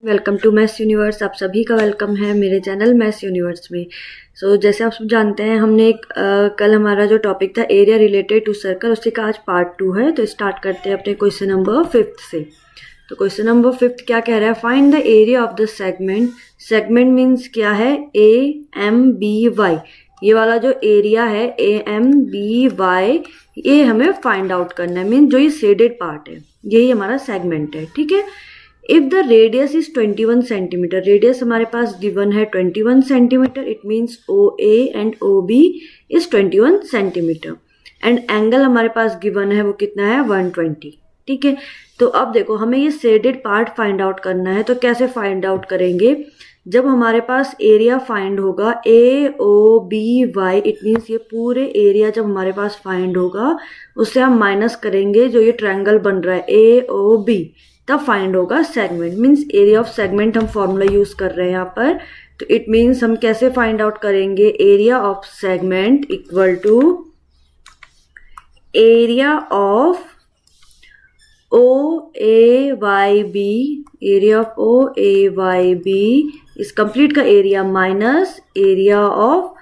Welcome to maths universe. आप सभी का वेलकम है मेरे चैनल मैथ्स यूनिवर्स में। जैसे आप सब जानते हैं, हमने कल हमारा जो टॉपिक था एरिया रिलेटेड टू सर्कल, उसी का आज पार्ट 2 है। तो स्टार्ट करते हैं अपने क्वेश्चन नंबर 5 से। तो क्वेश्चन नंबर 5 क्या कह रहा है? Find the area of the segment. Segment means क्या है? AMBY। ये वाला जो एरिया है AMBY, ये हमें फाइंड आउट करना है। मीन्स जो ये शेडेड पार्ट है, यही हमारा सेगमेंट है। ठीक है। If the radius is 21 centimetre, radius हमारे पास गिवन है 21 centimetre, it means OA and OB is 21 centimetre and angle हमारे पास गिवन है वो कितना है? 120। ठीक है। तो अब देखो, हमें ये शेडेड पार्ट फाइंड आउट करना है। तो कैसे फाइंड आउट करेंगे? जब हमारे पास एरिया फाइंड होगा AOBY, इट मीन्स ये पूरे एरिया जब हमारे पास फाइंड होगा, उससे हम माइनस करेंगे जो ये ट्रायंगल बन रहा है AOB, तब फाइंड होगा segment. Means area of segment हम फॉर्मूला यूज कर रहे हैं यहाँ पर। तो इट मीन्स हम कैसे फाइंड आउट करेंगे? Area of segment equal to area of OAYB, area of OAYB इस कंप्लीट का area minus area of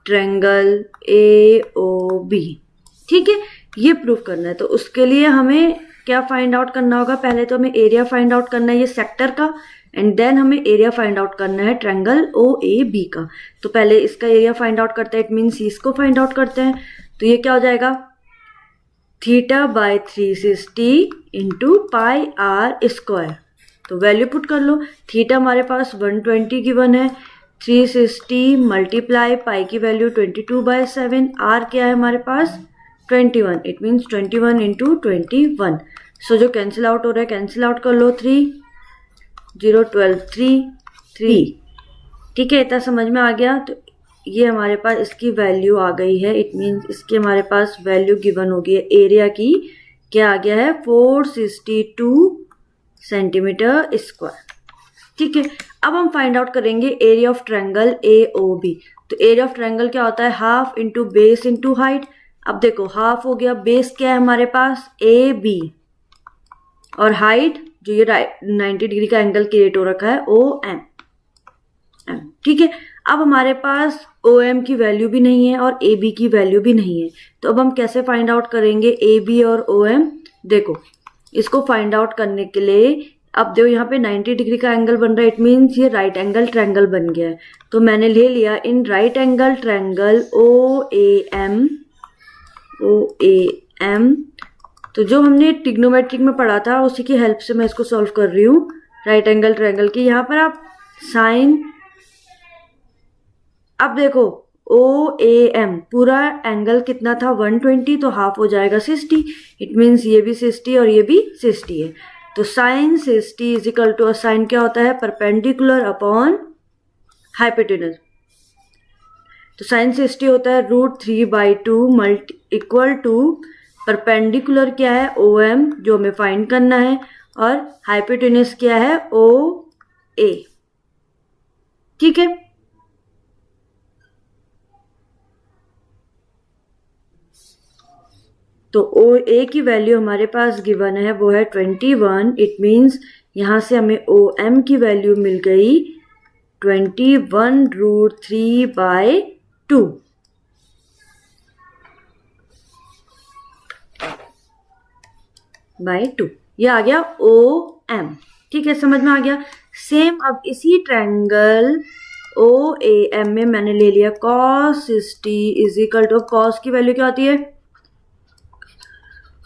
triangle AOB। ठीक है, ये प्रूफ करना है। तो उसके लिए हमें क्या फाइंड आउट करना होगा? पहले तो हमें एरिया फाइंड आउट करना है ये सेक्टर का, एंड देन हमें एरिया फाइंड आउट करना है ट्रायंगल OAB का। तो पहले इसका एरिया फाइंड आउट करते हैं, इट मीन्स इसको फाइंड आउट करते हैं। तो ये क्या हो जाएगा? θ/360 इंटू πr²। तो वैल्यू पुट कर लो। थीटा हमारे पास 120 गिवन है, 360 मल्टीप्लाई पाई की वैल्यू 22/7, आर क्या है हमारे पास? 21, इट मीन्स 21 इंटू 21। सो जो कैंसिल आउट हो रहा है कैंसिल आउट कर लो। 3 0 12 3। ठीक है, इतना समझ में आ गया। तो ये हमारे पास इसकी वैल्यू आ गई है, इट मीन्स इसकी हमारे पास वैल्यू गिवन हो गई है एरिया की। क्या आ गया है? 462 सेंटीमीटर स्क्वायर। ठीक है, अब हम फाइंड आउट करेंगे एरिया ऑफ ट्रायंगल AOB। तो एरिया ऑफ ट्रायंगल क्या होता है? Half into base into height. अब देखो, हाफ हो गया, बेस क्या है हमारे पास? AB, और हाइट जो ये 90 डिग्री का एंगल क्रिएट हो रखा है OM। ठीक है, अब हमारे पास OM की वैल्यू भी नहीं है और AB की वैल्यू भी नहीं है। तो अब हम कैसे फाइंड आउट करेंगे AB और OM? देखो, इसको फाइंड आउट करने के लिए अब देखो यहाँ पे 90 डिग्री का एंगल बन रहा है, इट मीन्स ये राइट एंगल ट्रायंगल बन गया है। तो मैंने ले लिया in right angle triangle OAM। तो जो हमने ट्रिग्नोमेट्रिक में पढ़ा था उसी की हेल्प से मैं इसको सॉल्व कर रही हूँ। राइट एंगल ट्रायंगल की यहाँ पर आप साइन, अब देखो OAM पूरा एंगल कितना था? 120, तो हाफ हो जाएगा 60, इट मीन्स ये भी 60 और ये भी 60 है। तो sine 60 is equal to, sine क्या होता है? Perpendicular upon hypotenuse. तो साइन 60 होता है √3/2 इक्वल टू परपेंडिकुलर क्या है? OM जो हमें फाइंड करना है, और हाइपोटेनस क्या है? OA। ठीक है, तो OA की वैल्यू हमारे पास गिवन है वो है 21, इट मीन्स यहां से हमें OM की वैल्यू मिल गई 21 √3/2। ये आ गया OM। ठीक है, समझ में आ गया। सेम अब इसी ट्रायंगल OAM में मैंने ले लिया cos 60 is equal to, cos की वैल्यू क्या होती है?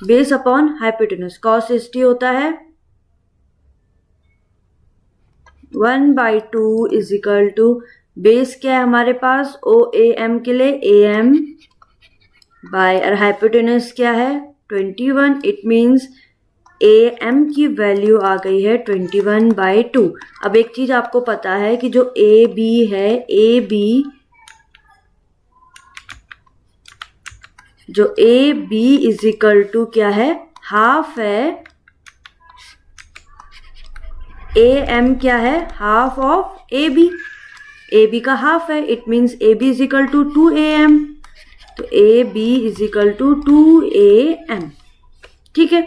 Base upon hypotenuse. cos 60 होता है 1/2 इज इक्वल टू, बेस क्या है हमारे पास OAM के लिए? AM बाय, और हाइपोटेनस क्या है? 21, इट मीन्स AM की वैल्यू आ गई है 21/2। अब एक चीज आपको पता है कि जो AB है, AB इज इक्वल टू क्या है? हाफ है। AM क्या है? हाफ ऑफ AB का हाफ है, it means AB is equal to 2AM। तो AB is equal to 2AM। ठीक है,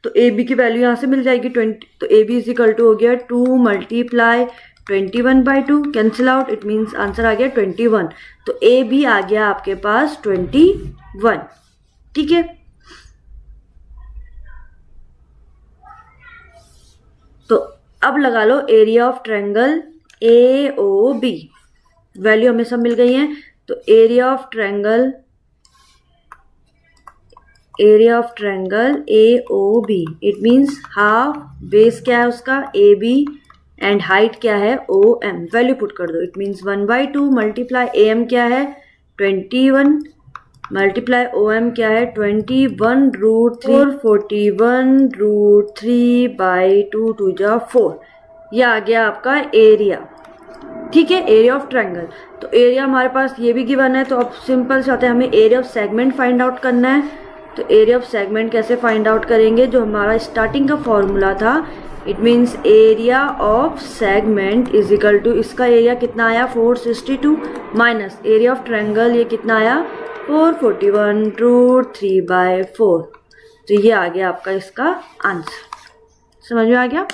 तो ए बी की वैल्यू यहाँ से मिल जाएगी 20, तो A B is equal to हो गया 2 multiply 21/2, cancel out, it means answer आ गया 21। तो ए बी आ गया आपके पास 21। ठीक है, तो अब लगा लो area of triangle A O B, value हमें सब मिल गई है। तो area of triangle A O B, it means half, base क्या है उसका ए बी एंड हाइट क्या है ओ एम, वैल्यू पुट कर दो। It means 1/2 multiply A M क्या है 21 मल्टीप्लाई ओ एम क्या है 21√3, 41√3/2 2 जा 4, यह आ गया आपका एरिया। ठीक है, एरिया ऑफ ट्रायंगल। तो एरिया हमारे पास ये भी गिवन है, तो अब सिंपल से आते हैं, हमें area of segment find out करना है। तो एरिया ऑफ सेगमेंट कैसे फाइंड आउट करेंगे, जो हमारा स्टार्टिंग का फॉर्मूला था, it means area of segment is equal to, इसका एरिया कितना आया 462 माइनस एरिया ऑफ ट्रायंगल ये कितना आया 441√3/4, तो ये आ गया आपका इसका आंसर। समझ में आ गया।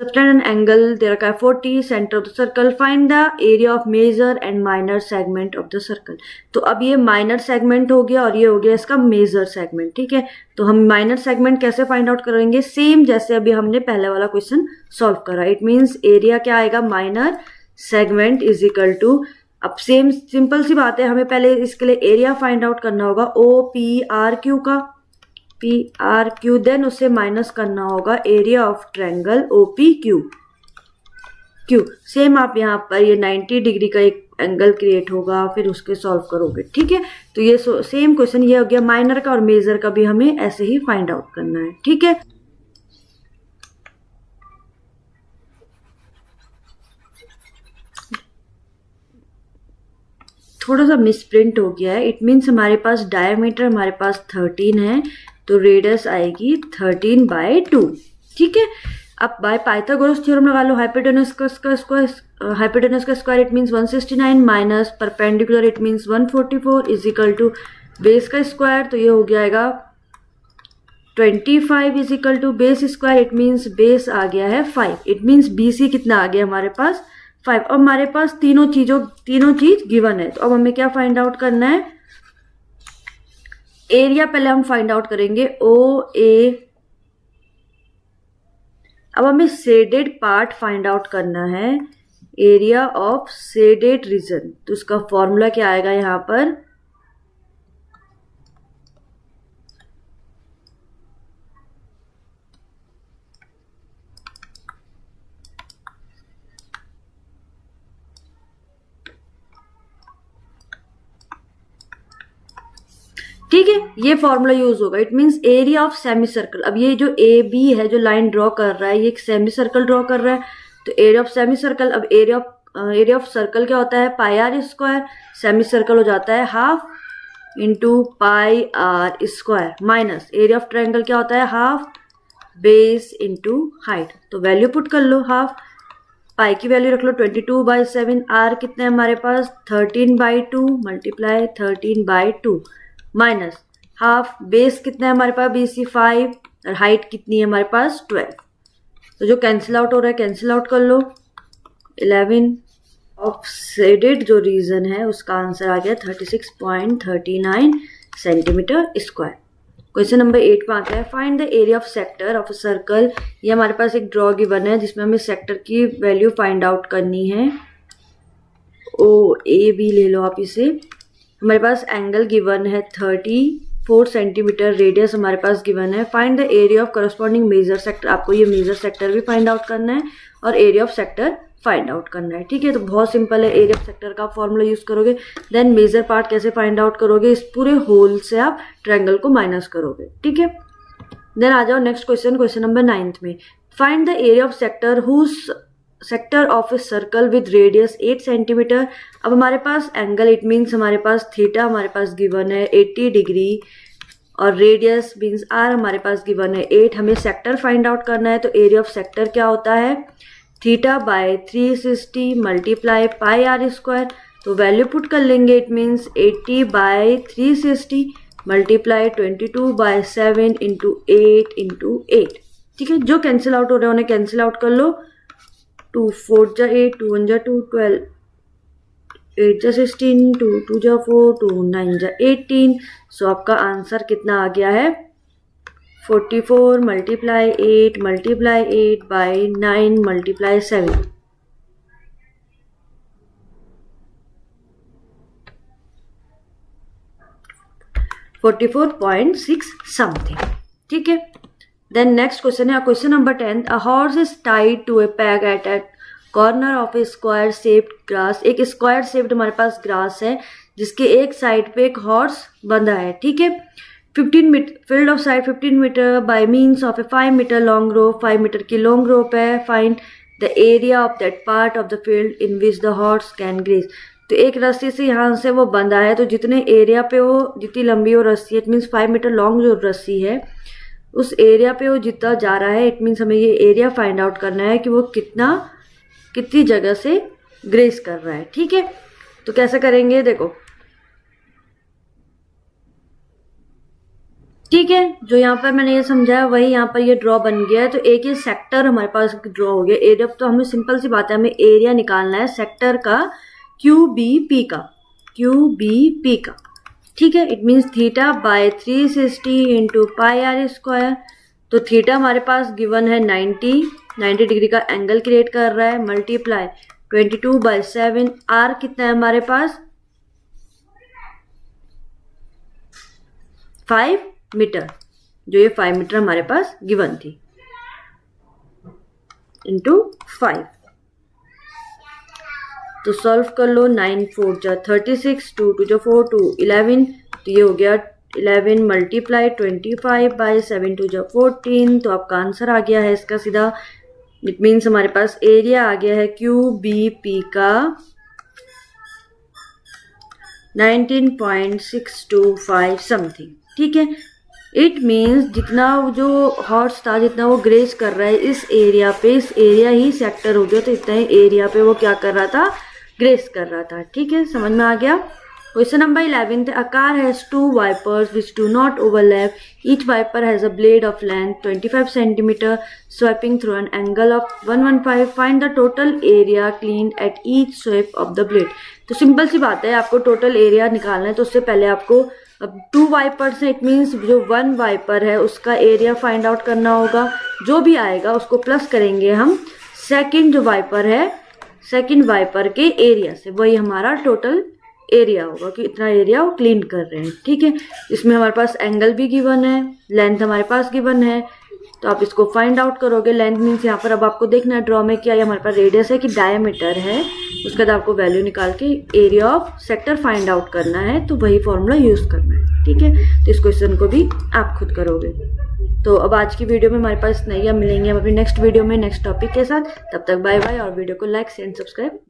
Subtend an angle दे रखा है 40, centre of the circle, find the area of major and minor segment of the circle. तो अब ये माइनर सेगमेंट हो गया और ये हो गया इसका मेजर सेगमेंट। ठीक है, तो हम माइनर सेगमेंट कैसे फाइंड आउट करेंगे, सेम जैसे अभी हमने पहले वाला क्वेश्चन सॉल्व करा। इट मीन्स एरिया क्या आएगा minor segment is equal to, अब सेम सिंपल सी बात है, हमें पहले इसके लिए एरिया फाइंड आउट करना होगा ओ पी आर क्यू का, पी आर क्यू, देन उससे माइनस करना होगा area of triangle O P Q Q. Same आप यहाँ पर ये 90 डिग्री का एक एंगल क्रिएट होगा, फिर उसके सॉल्व करोगे। ठीक है, तो ये सेम क्वेश्चन ये हो गया माइनर का, और मेजर का भी हमें ऐसे ही फाइंड आउट करना है। ठीक है, थोड़ा सा मिसप्रिंट हो गया है। इट मीन्स हमारे पास डायमीटर हमारे पास 13 है, तो रेडियस आएगी 13/2। ठीक है, अब बाय पाइथागोरस थ्योरम लगा लो, हाइपोटेनस का square it means 169 minus perpendicular it means 144 is equal to base का स्क्वायर, तो ये हो जाएगा 25 is equal to base square, it means base आ गया है 5, इट मीन्स BC कितना आ गया हमारे पास 5। अब हमारे पास तीनों चीज गिवन है, तो अब हमें क्या फाइंड आउट करना है, एरिया पहले हम फाइंड आउट करेंगे ओ ए। अब हमें शेडेड पार्ट फाइंड आउट करना है, एरिया ऑफ शेडेड रीजन, तो उसका फॉर्मूला क्या आएगा यहाँ पर, ठीक है, ये फॉर्मूला यूज होगा। It means area of semi circle, अब ये जो ए बी है जो लाइन ड्रॉ कर रहा है ये एक सेमी सर्कल ड्रॉ कर रहा है, तो एरिया ऑफ सेमी सर्कल, अब एरिया ऑफ सर्कल क्या होता है pi r square, semi circle हो जाता है half into pi r square, minus area of triangle क्या होता है हाफ बेस इंटू हाइट। तो वैल्यू पुट कर लो, हाफ पाई की वैल्यू रख लो 22/7, आर कितने हमारे पास 13/2 मल्टीप्लाई 13/2 माइनस हाफ बेस कितना है हमारे पास BC 5 और हाइट कितनी है हमारे पास 12, तो जो कैंसिल आउट हो रहा है कैंसिल आउट कर लो। 11 ऑफ शेडेड जो रीजन है उसका आंसर आ गया 36.39 सेंटीमीटर स्क्वायर। क्वेश्चन नंबर 8 में आता है find the area of sector of a circle. ये हमारे पास एक ड्रॉ गिवन है जिसमें हमें सेक्टर की वैल्यू फाइंड आउट करनी है, ओ ए बी ले लो आप इसे। हमारे पास एंगल गिवन है 34 सेंटीमीटर, रेडियस हमारे पास गिवन है। Find the area of corresponding major sector, आपको ये मेजर सेक्टर भी फाइंड आउट करना है और area of sector find out करना है। ठीक है, तो बहुत सिंपल है, एरिया ऑफ सेक्टर का फॉर्मूला यूज करोगे, देन मेजर पार्ट कैसे फाइंड आउट करोगे, इस पूरे होल से आप ट्रायंगल को माइनस करोगे। ठीक है, देन आ जाओ नेक्स्ट क्वेश्चन नंबर 9 में। Find the area of sector whose sector of a circle with radius 8 centimetre. अब हमारे पास एंगल इट मीन्स हमारे पास थीटा हमारे पास गिवन है 80 डिग्री और रेडियस मीन्स आर हमारे पास गिवन है 8। हमें सेक्टर फाइंड आउट करना है, तो एरिया ऑफ सेक्टर क्या होता है θ/360 मल्टीप्लाई पाई आर स्क्वायर, तो वैल्यू पुट कर लेंगे, it means 80/360 multiply 22 by 7 into 8 into 8। ठीक है, जो कैंसिल आउट हो रहे हैं उन्हें कैंसिल आउट कर लो। 2 4 जा 8, 2 1 जा 2, 12, 8 जा 16, 2 2 जा 4, 2 9 जा 18। सो आपका आंसर कितना आ गया है 44 मल्टीप्लाई 8 बाय 9 मल्टीप्लाई 7। 44.6 समथिंग। ठीक है, देन नेक्स्ट क्वेश्चन है question number 10। A horse is tied to a peg at a corner of a square shaped grass. एक स्क्वायर शेप्ड हमारे पास ग्रास है जिसके एक साइड पे एक हॉर्स बंधा है। ठीक है, 15 metre field of side 15 metre by means of a 5 metre long rope. 5 metre की लॉन्ग रोप है। Find the area of that part of the field in which the horse can graze. तो एक रस्सी से यहाँ से वो बंधा है, तो जितने एरिया पे वो, जितनी लंबी वो रस्सी है, इट मीन्स 5 मीटर लॉन्ग जो रस्सी है उस एरिया पे वो जितना जा रहा है, इट मीन्स हमें ये एरिया फाइंड आउट करना है कि वो कितनी जगह से ग्रेस कर रहा है। ठीक है, तो कैसे करेंगे देखो। ठीक है, जो यहाँ पर मैंने ये समझाया वही यहाँ पर ये ड्रॉ बन गया है। तो एक ये सेक्टर हमारे पास ड्रॉ हो गया। एरिया तो हमें सिंपल सी बात है, हमें एरिया निकालना है सेक्टर का QBP का। ठीक है, it means theta by 360 into pi r square. तो थीटा हमारे पास गिवन है 90 डिग्री का एंगल क्रिएट कर रहा है। Multiply 22 by 7। आर कितना है हमारे पास 5 मीटर, जो ये 5 मीटर हमारे पास गिवन थी, इंटू 5। तो सॉल्व कर लो। 9 4 जा 36, 2 2 जा 4, 2 11। तो ये हो गया 11 मल्टीप्लाई 25 बाय 7 2 जा 14। तो आपका आंसर आ गया है इसका सीधा। इट मीन्स हमारे पास एरिया आ गया है QBP का 19.625 समथिंग। ठीक है, इट मीन्स जितना जो हॉर्स था, जितना वो ग्रेस कर रहा है इस एरिया पे, इस एरिया ही सेक्टर हो गया। तो इतना ही एरिया पे वो क्या कर रहा था, ग्रेस कर रहा था। ठीक है, समझ में आ गया। Question number 11। A car has 2 wipers which do not overlap. Each wiper has a blade of length 25 centimetre swiping through an angle of 115। Find the total area clean at each sweep of the blade. तो simple सी बात है, आपको total area निकालना है। तो उससे पहले आपको, अब 2 वाइपर्स है, इट मीन्स जो 1 वाइपर है उसका एरिया फाइंड आउट करना होगा। जो भी आएगा उसको प्लस करेंगे हम सेकंड जो वाइपर है, सेकंड वाइपर के एरिया से, वही हमारा टोटल एरिया होगा कि इतना एरिया वो क्लीन कर रहे हैं। ठीक है, इसमें हमारे पास एंगल भी गिवन है, लेंथ हमारे पास गिवन है। तो आप इसको फाइंड आउट करोगे। लेंथ मीन्स यहाँ पर अब आपको देखना है ड्रॉ में क्या, ये हमारे पास रेडियस है कि डायमीटर है। उसके बाद आपको वैल्यू निकाल के area of sector find out करना है। तो वही फॉर्मूला यूज करना है। ठीक है, तो इस क्वेश्चन को भी आप खुद करोगे। तो अब आज की वीडियो में हमारे पास नहीं, मिलेंगे हम अपनी नेक्स्ट वीडियो में नेक्स्ट टॉपिक के साथ। तब तक बाय बाय, और वीडियो को लाइक शेयर एंड सब्सक्राइब